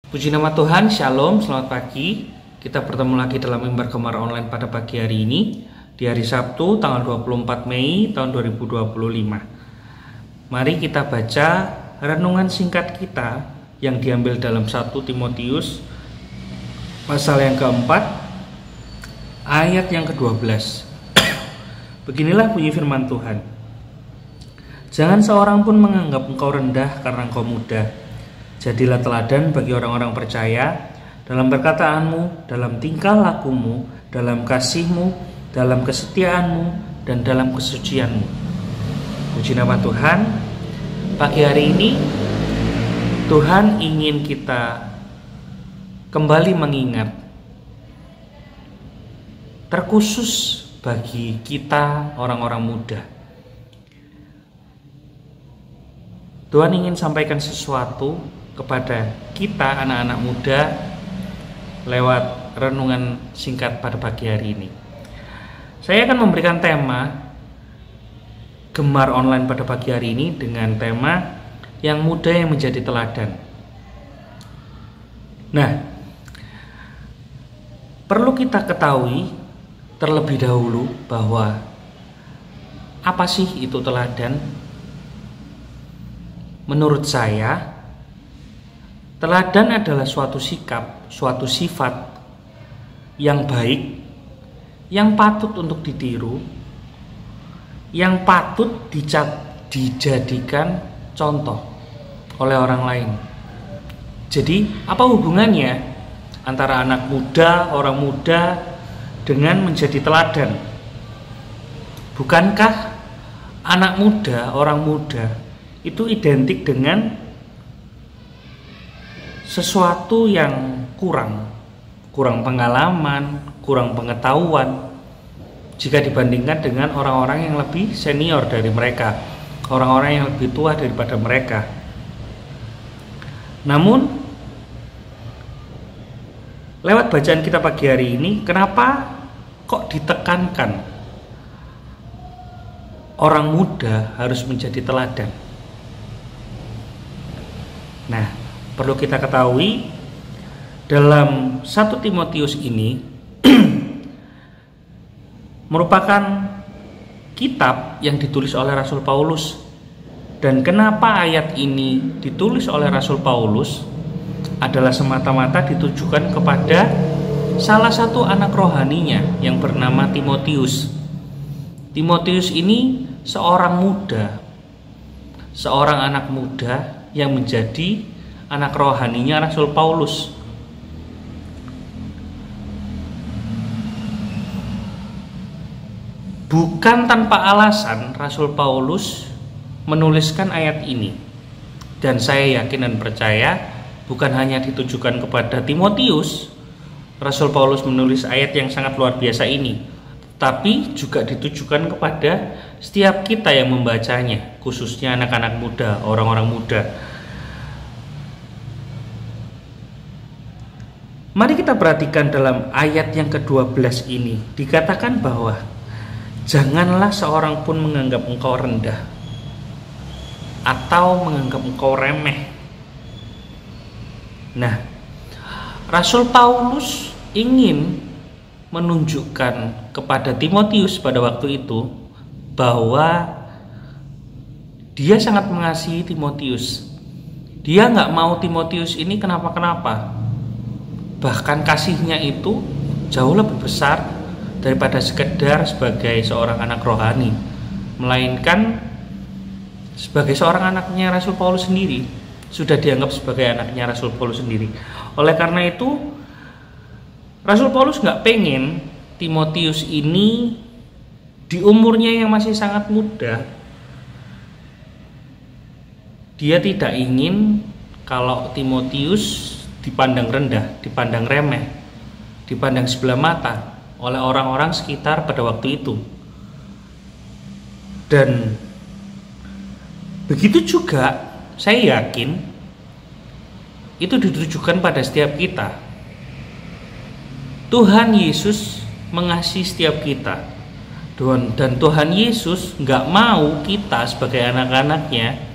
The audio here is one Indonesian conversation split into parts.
Puji nama Tuhan, Shalom, selamat pagi. Kita bertemu lagi dalam mimbar Gemar Online pada pagi hari ini, di hari Sabtu tanggal 24 Mei tahun 2025. Mari kita baca renungan singkat kita yang diambil dalam 1 Timotius pasal yang keempat, ayat yang ke-12. Beginilah bunyi firman Tuhan. Jangan seorang pun menganggap engkau rendah karena engkau muda. Jadilah teladan bagi orang-orang percaya dalam perkataanmu, dalam tingkah lakumu, dalam kasihmu, dalam kesetiaanmu, dan dalam kesucianmu. Puji nama Tuhan. Pagi hari ini Tuhan ingin kita kembali mengingat, terkhusus bagi kita orang-orang muda. Tuhan ingin sampaikan sesuatu kepada kita anak-anak muda lewat renungan singkat pada pagi hari ini. Saya akan memberikan tema Gemar Online pada pagi hari ini dengan tema yang muda yang menjadi teladan. Nah, perlu kita ketahui terlebih dahulu bahwa apa sih itu teladan? Menurut saya, teladan adalah suatu sikap, suatu sifat yang baik, yang patut untuk ditiru, yang patut dijadikan contoh oleh orang lain. Jadi, apa hubungannya antara anak muda, orang muda dengan menjadi teladan? Bukankah anak muda, orang muda itu identik dengan sesuatu yang kurang pengalaman, kurang pengetahuan jika dibandingkan dengan orang-orang yang lebih senior dari mereka, orang-orang yang lebih tua daripada mereka. Namun, lewat bacaan kita pagi hari ini, kenapa kok ditekankan orang muda harus menjadi teladan? Nah, perlu kita ketahui dalam 1 Timotius ini merupakan kitab yang ditulis oleh Rasul Paulus. Dan kenapa ayat ini ditulis oleh Rasul Paulus adalah semata-mata ditujukan kepada salah satu anak rohaninya yang bernama Timotius. Timotius ini seorang muda, seorang anak muda yang menjadi anak rohaninya Rasul Paulus. Bukan tanpa alasan Rasul Paulus menuliskan ayat ini. Dan saya yakin dan percaya bukan hanya ditujukan kepada Timotius, Rasul Paulus menulis ayat yang sangat luar biasa ini, tapi juga ditujukan kepada setiap kita yang membacanya, khususnya anak-anak muda, orang-orang muda. Mari kita perhatikan dalam ayat yang ke-12 ini, dikatakan bahwa janganlah seorang pun menganggap engkau rendah atau menganggap engkau remeh. Nah, Rasul Paulus ingin menunjukkan kepada Timotius pada waktu itu bahwa dia sangat mengasihi Timotius. Dia nggak mau Timotius ini kenapa-kenapa. Bahkan kasihnya itu jauh lebih besar daripada sekedar sebagai seorang anak rohani, melainkan sebagai seorang anaknya Rasul Paulus sendiri, sudah dianggap sebagai anaknya Rasul Paulus sendiri. Oleh karena itu, Rasul Paulus nggak pengen Timotius ini di umurnya yang masih sangat muda, dia tidak ingin kalau Timotius dipandang rendah, dipandang remeh, dipandang sebelah mata oleh orang-orang sekitar pada waktu itu. Dan begitu juga saya yakin itu ditujukan pada setiap kita. Tuhan Yesus mengasihi setiap kita, dan Tuhan Yesus nggak mau kita sebagai anak-anaknya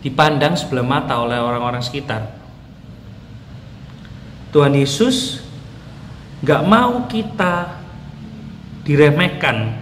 dipandang sebelah mata oleh orang-orang sekitar. Tuhan Yesus nggak mau kita diremehkan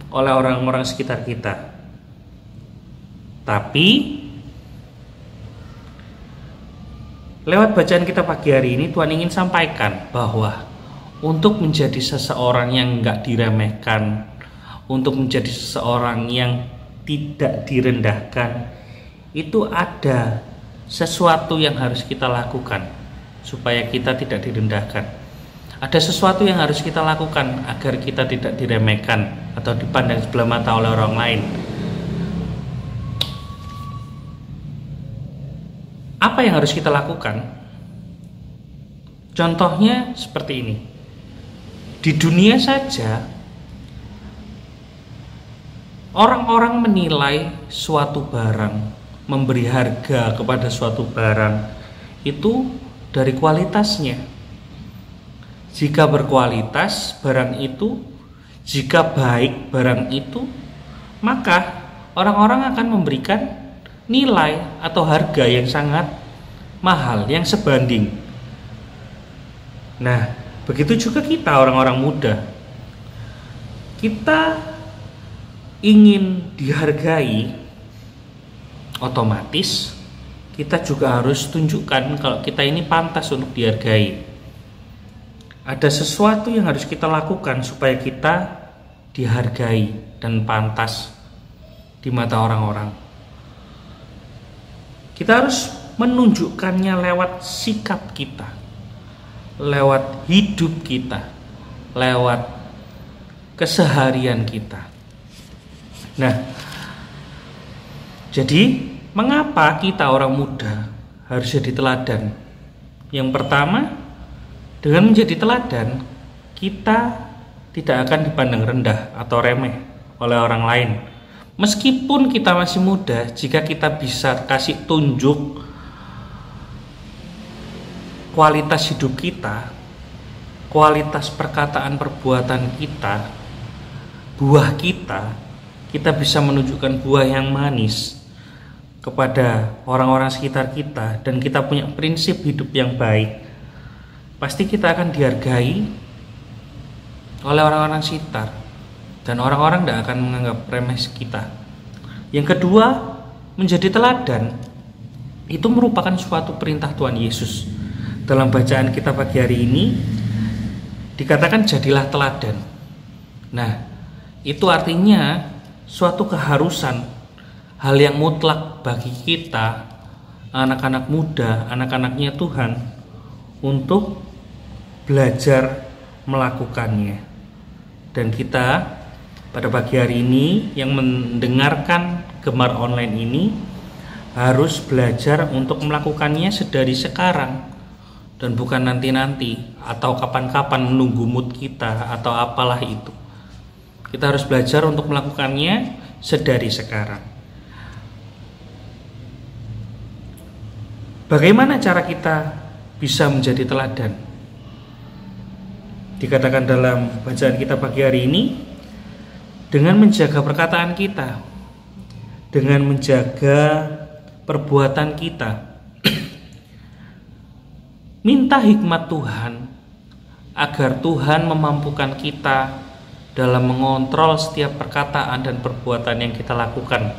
oleh orang-orang sekitar kita. Tapi lewat bacaan kita pagi hari ini, Tuhan ingin sampaikan bahwa untuk menjadi seseorang yang nggak diremehkan, untuk menjadi seseorang yang tidak direndahkan, itu ada sesuatu yang harus kita lakukan supaya kita tidak direndahkan. Ada sesuatu yang harus kita lakukan agar kita tidak diremehkan atau dipandang sebelah mata oleh orang lain. Apa yang harus kita lakukan? Contohnya seperti ini. Di dunia saja, orang-orang menilai suatu barang, memberi harga kepada suatu barang itu dari kualitasnya. Jika berkualitas barang itu, jika baik barang itu, maka orang-orang akan memberikan nilai atau harga yang sangat mahal, yang sebanding. Nah, begitu juga kita orang-orang muda. Kita ingin dihargai, otomatis kita juga harus tunjukkan kalau kita ini pantas untuk dihargai. Ada sesuatu yang harus kita lakukan supaya kita dihargai dan pantas di mata orang-orang. Kita harus menunjukkannya lewat sikap kita, lewat hidup kita, lewat keseharian kita. Nah, jadi mengapa kita orang muda harus jadi teladan? Yang pertama, dengan menjadi teladan, kita tidak akan dipandang rendah atau remeh oleh orang lain. Meskipun kita masih muda, jika kita bisa kasih tunjuk kualitas hidup kita, kualitas perkataan perbuatan kita, buah kita bisa menunjukkan buah yang manis kepada orang-orang sekitar kita, dan kita punya prinsip hidup yang baik, pasti kita akan dihargai oleh orang-orang sekitar, dan orang-orang tidak akan menganggap remeh kita. Yang kedua, menjadi teladan itu merupakan suatu perintah Tuhan Yesus. Dalam bacaan kita pagi hari ini dikatakan jadilah teladan. Nah, itu artinya suatu keharusan, hal yang mutlak bagi kita, anak-anak muda, anak-anaknya Tuhan, untuk belajar melakukannya. Dan kita pada pagi hari ini yang mendengarkan Gemar Online ini harus belajar untuk melakukannya sedari sekarang, dan bukan nanti-nanti atau kapan-kapan menunggu mood kita atau apalah itu. Kita harus belajar untuk melakukannya sedari sekarang. Bagaimana cara kita bisa menjadi teladan? Dikatakan dalam bacaan kita pagi hari ini, dengan menjaga perkataan kita, dengan menjaga perbuatan kita. Minta hikmat Tuhan agar Tuhan memampukan kita dalam mengontrol setiap perkataan dan perbuatan yang kita lakukan,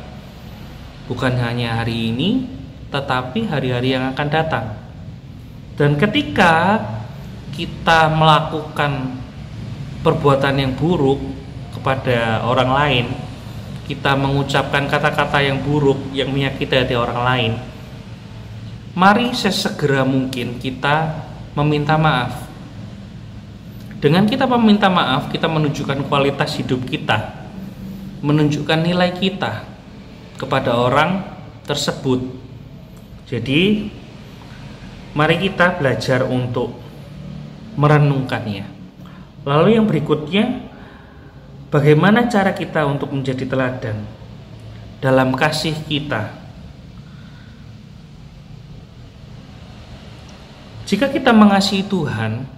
bukan hanya hari ini, tetapi hari-hari yang akan datang. Dan ketika kita melakukan perbuatan yang buruk kepada orang lain, kita mengucapkan kata-kata yang buruk yang menyakiti hati orang lain, mari sesegera mungkin kita meminta maaf. Dengan kita meminta maaf, kita menunjukkan kualitas hidup kita, menunjukkan nilai kita kepada orang tersebut. Jadi, mari kita belajar untuk merenungkannya. Lalu yang berikutnya, bagaimana cara kita untuk menjadi teladan dalam kasih kita? Jika kita mengasihi Tuhan,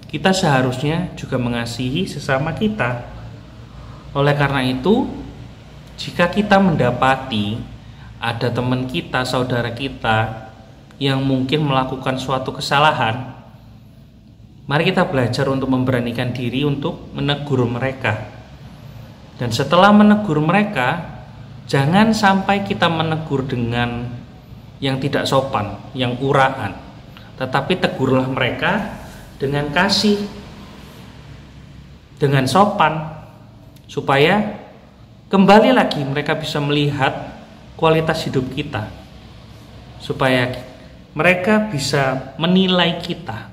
kita seharusnya juga mengasihi sesama kita. Oleh karena itu, jika kita mendapati ada teman kita, saudara kita yang mungkin melakukan suatu kesalahan, Mari kita belajar untuk memberanikan diri untuk menegur mereka. Dan setelah menegur mereka, jangan sampai kita menegur dengan yang tidak sopan, yang uraan, tetapi tegurlah mereka dengan kasih, dengan sopan, supaya kembali lagi mereka bisa melihat kualitas hidup kita, supaya mereka bisa menilai kita.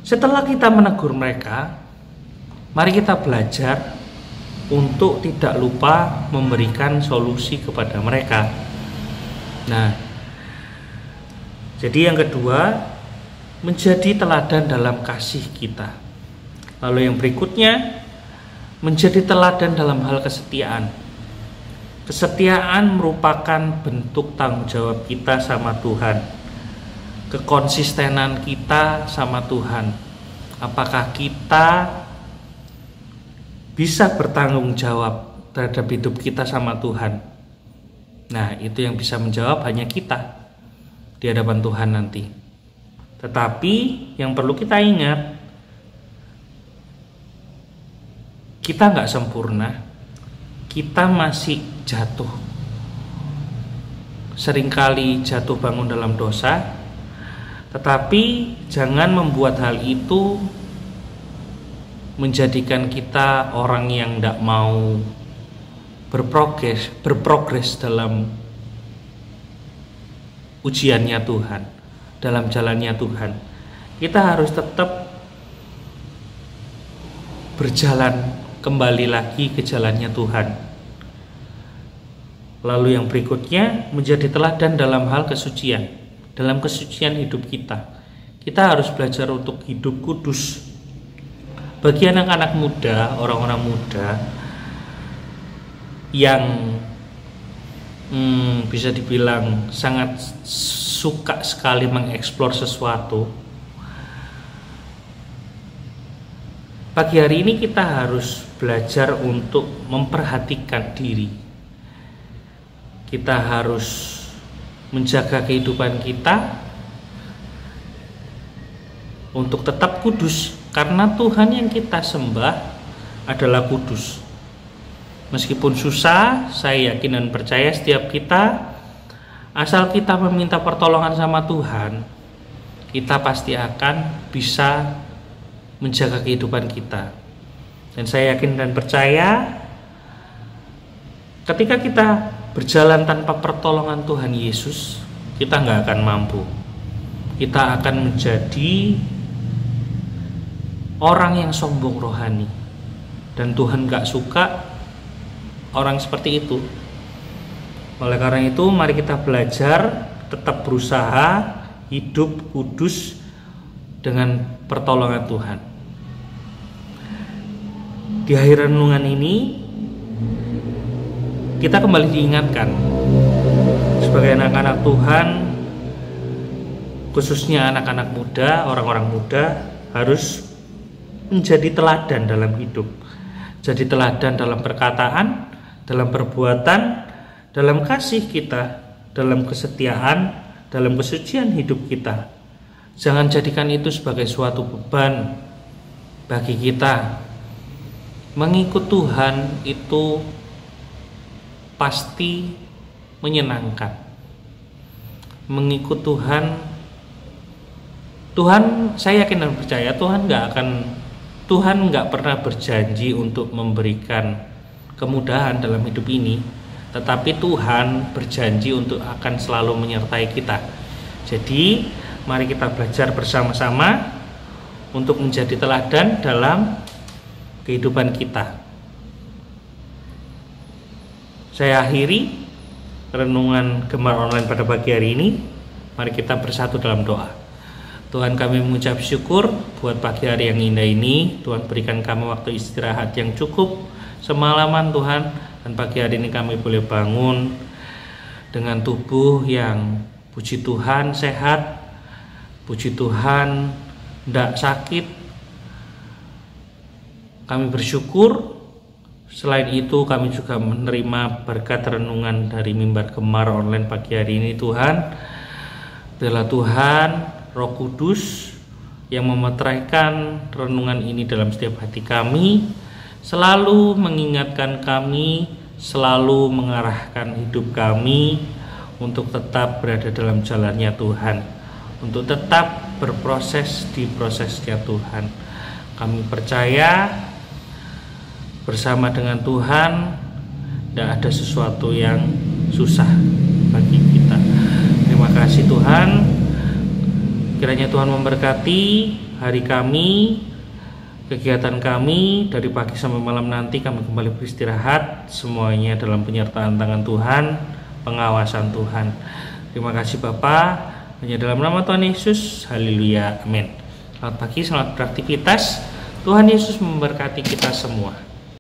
Setelah kita menegur mereka, mari kita belajar untuk tidak lupa memberikan solusi kepada mereka. Nah, jadi yang kedua, menjadi teladan dalam kasih kita. Lalu yang berikutnya, menjadi teladan dalam hal kesetiaan. Kesetiaan merupakan bentuk tanggung jawab kita sama Tuhan. Kekonsistenan kita sama Tuhan. Apakah kita bisa bertanggung jawab terhadap hidup kita sama Tuhan? Nah, itu yang bisa menjawab hanya kita di hadapan Tuhan nanti. Tetapi yang perlu kita ingat, kita nggak sempurna, kita masih jatuh. Seringkali jatuh bangun dalam dosa, tetapi jangan membuat hal itu menjadikan kita orang yang tidak mau berprogres dalam ujiannya Tuhan, dalam jalannya Tuhan. Kita harus tetap berjalan kembali lagi ke jalannya Tuhan. Lalu yang berikutnya, menjadi teladan dalam hal kesucian. Dalam kesucian hidup kita, kita harus belajar untuk hidup kudus. Bagi anak-anak muda, orang-orang muda yang bisa dibilang sangat suka sekali mengeksplor sesuatu, pagi hari ini kita harus belajar untuk memperhatikan diri. Kita harus menjaga kehidupan kita untuk tetap kudus, karena Tuhan yang kita sembah adalah kudus. Meskipun susah, saya yakin dan percaya setiap kita, asal kita meminta pertolongan sama Tuhan, kita pasti akan bisa menjaga kehidupan kita. Dan saya yakin dan percaya, ketika kita berjalan tanpa pertolongan Tuhan Yesus, kita nggak akan mampu. Kita akan menjadi orang yang sombong rohani, dan Tuhan nggak suka orang seperti itu. Oleh karena itu, mari kita belajar tetap berusaha hidup kudus dengan pertolongan Tuhan. Di akhir renungan ini, kita kembali diingatkan sebagai anak-anak Tuhan, khususnya anak-anak muda, orang-orang muda, harus menjadi teladan dalam hidup. Jadi teladan dalam perkataan, dalam perbuatan, dalam kasih kita, dalam kesetiaan, dalam kesucian hidup kita. Jangan jadikan itu sebagai suatu beban bagi kita. Mengikut Tuhan itu pasti menyenangkan. Mengikut Tuhan, saya yakin dan percaya Tuhan nggak pernah berjanji untuk memberikan kemudahan dalam hidup ini, tetapi Tuhan berjanji untuk akan selalu menyertai kita. Jadi mari kita belajar bersama-sama untuk menjadi teladan dalam kehidupan kita. Saya akhiri renungan Gemar Online pada pagi hari ini. Mari kita bersatu dalam doa. Tuhan, kami mengucap syukur buat pagi hari yang indah ini. Tuhan, berikan kami waktu istirahat yang cukup semalaman Tuhan, dan pagi hari ini kami boleh bangun dengan tubuh yang puji Tuhan sehat, puji Tuhan tidak sakit. Kami bersyukur. Selain itu, kami juga menerima berkat renungan dari Mimbar Gemar Online pagi hari ini Tuhan. Biarlah Tuhan, Roh Kudus yang memeteraikan renungan ini dalam setiap hati kami, selalu mengingatkan kami, selalu mengarahkan hidup kami untuk tetap berada dalam jalannya Tuhan, untuk tetap berproses di prosesnya Tuhan. Kami percaya bersama dengan Tuhan tidak ada sesuatu yang susah bagi kita. Terima kasih Tuhan. Kiranya Tuhan memberkati hari kami, kegiatan kami dari pagi sampai malam nanti. Kami kembali beristirahat, semuanya dalam penyertaan tangan Tuhan, pengawasan Tuhan. Terima kasih Bapa, hanya dalam nama Tuhan Yesus. Haleluya, amin. Selamat pagi, selamat beraktivitas. Tuhan Yesus memberkati kita semua.